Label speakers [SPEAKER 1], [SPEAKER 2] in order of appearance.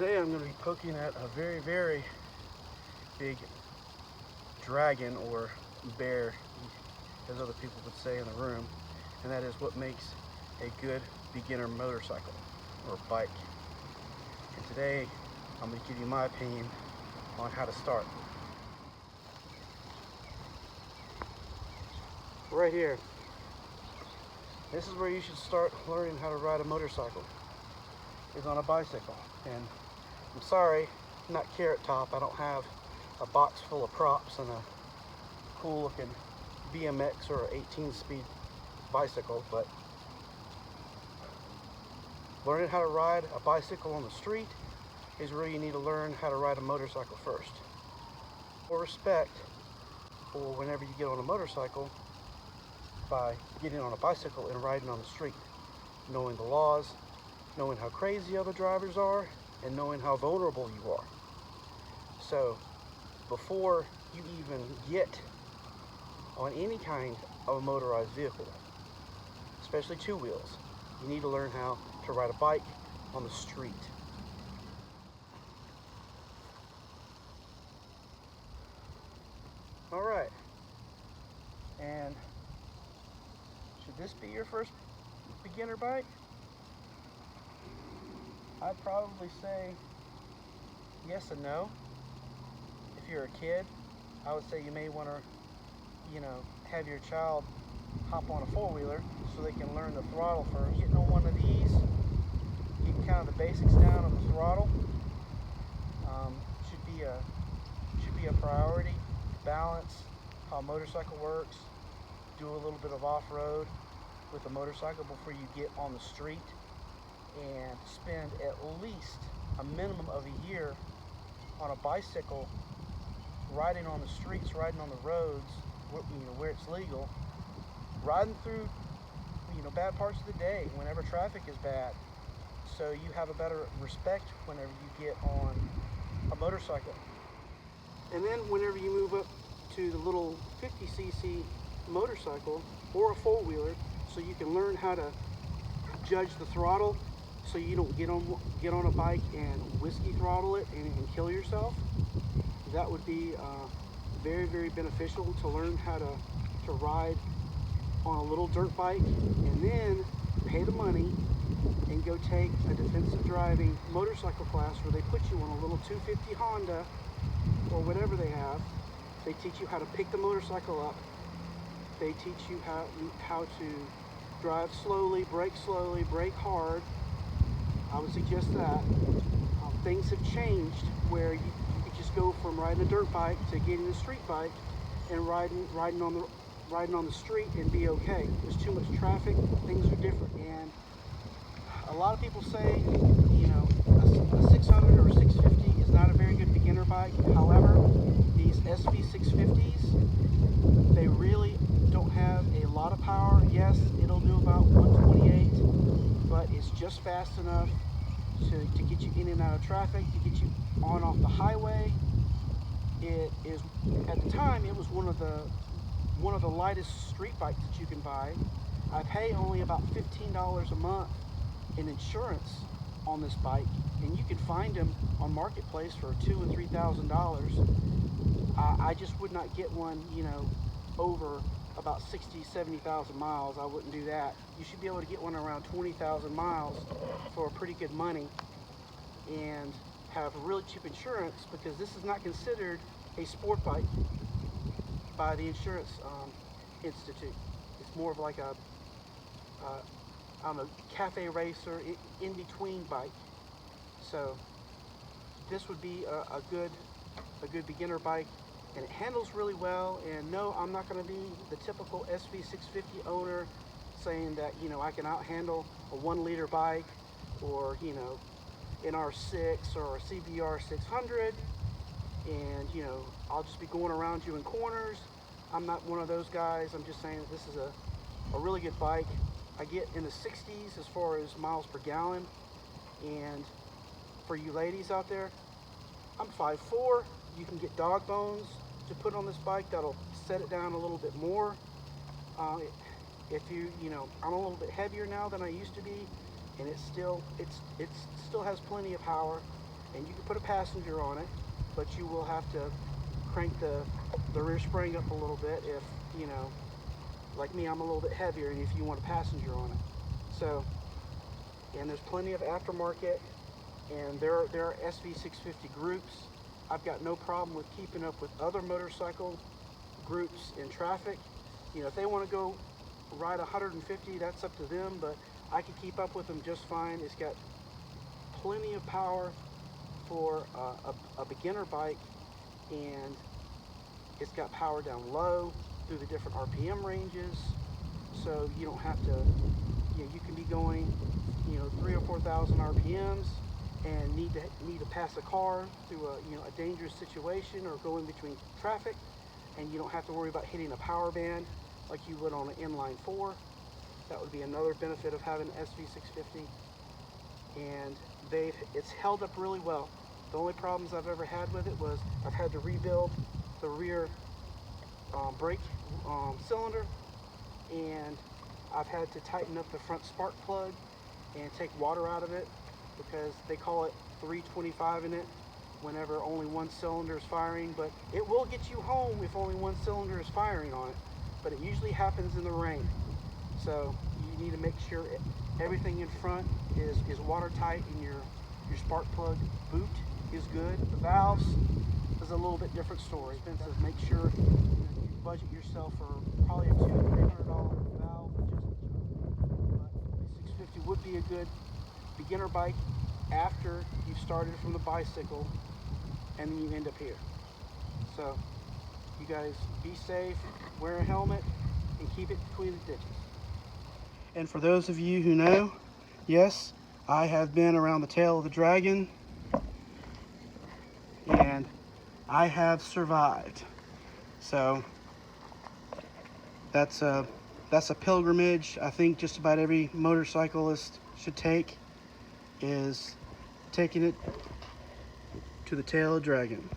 [SPEAKER 1] Today I'm going to be poking at a very, very big dragon, or bear, as other people would say in the room, and that is what makes a good beginner motorcycle or bike. And today I'm going to give you my opinion on how to start. Right here, this is where you should start learning how to ride a motorcycle, is on a bicycle. And I'm sorry, not Carrot Top, I don't have a box full of props and a cool looking BMX or 18-speed bicycle, but learning how to ride a bicycle on the street is where you need to learn how to ride a motorcycle first. For respect for whenever you get on a motorcycle by getting on a bicycle and riding on the street, knowing the laws, knowing how crazy other drivers are, and knowing how vulnerable you are. So before you even get on any kind of a motorized vehicle, especially two wheels, you need to learn how to ride a bike on the street. All right, and should this be your first beginner bike? I'd probably say yes and no. If you're a kid, I would say you may want to, have your child hop on a four-wheeler so they can learn the throttle first. Getting on one of these, getting kind of the basics down of the throttle, should be a priority. Balance, how a motorcycle works, do a little bit of off-road with a motorcycle before you get on the street, and spend at least a minimum of a year on a bicycle, riding on the streets, riding on the roads, where it's legal, riding through bad parts of the day whenever traffic is bad, so you have a better respect whenever you get on a motorcycle. And then whenever you move up to the little 50cc motorcycle or a four-wheeler, so you can learn how to judge the throttle, so you don't get on a bike and whiskey throttle it and kill yourself. That would be very, very beneficial to learn how to ride on a little dirt bike, and then pay the money and go take a defensive driving motorcycle class where they put you on a little 250 Honda or whatever they have. They teach you how to pick the motorcycle up. They teach you how to drive slowly, brake hard. I would suggest that. Things have changed where you could just go from riding a dirt bike to getting a street bike and riding on the street and be okay. There's too much traffic, things are different. And a lot of people say, a 600 or a 650 is not a very good beginner bike. However, these SV650s, they really don't have a lot of power. Yes, it'll do about 128, but it's just fast enough to get you in and out of traffic, to get you on off the highway. It is, at the time, it was one of the lightest street bikes that you can buy. I pay only about $15 a month in insurance on this bike, and you can find them on Marketplace for $2,000 and $3,000. I just would not get one, over about 60, 70,000 miles. I wouldn't do that. You should be able to get one around 20,000 miles for pretty good money and have really cheap insurance, because this is not considered a sport bike by the Insurance Institute. It's more of like a cafe racer, in between bike. So this would be a good beginner bike, and it handles really well. And no, I'm not going to be the typical SV650 owner saying that I can out-handle a 1-liter bike, or an R6 or a CBR 600, and I'll just be going around you in corners. I'm not one of those guys. I'm just saying that this is a really good bike. I get in the 60s as far as miles per gallon. And for you ladies out there, I'm 5'4". You can get dog bones to put on this bike that'll set it down a little bit more. If I'm a little bit heavier now than I used to be, and it still has plenty of power. and you can put a passenger on it, but you will have to crank the rear spring up a little bit if, you know, like me, I'm a little bit heavier, and if you want a passenger on it. So, and there's plenty of aftermarket, and there are SV650 groups. I've got no problem with keeping up with other motorcycle groups in traffic. You know, if they want to go ride 150, that's up to them, but I can keep up with them just fine. It's got plenty of power for a beginner bike, and it's got power down low through the different RPM ranges, so you don't have to, you know, you can be going, you know, 3,000 or 4,000 RPMs and need to pass a car through a dangerous situation or go in between traffic, and you don't have to worry about hitting a power band like you would on an inline 4. That would be another benefit of having an SV650. And it's held up really well. The only problems I've ever had with it was I've had to rebuild the rear brake cylinder, and I've had to tighten up the front spark plug and take water out of it, because they call it 325 in it whenever only one cylinder is firing. But it will get you home if only one cylinder is firing on it, but it usually happens in the rain. So you need to make sure everything in front is watertight, and your spark plug boot is good. The valves is a little bit different story. Expensive. Make sure you budget yourself for probably a $200 to $300 valve adjustment. But the 650 would be a good beginner bike after you've started from the bicycle and then you end up here. So you guys be safe, wear a helmet, and keep it between the ditches. And for those of you who know, yes, I have been around the tail of the dragon, and I have survived. So that's a pilgrimage I think just about every motorcyclist should take, is taking it to the tail of the dragon.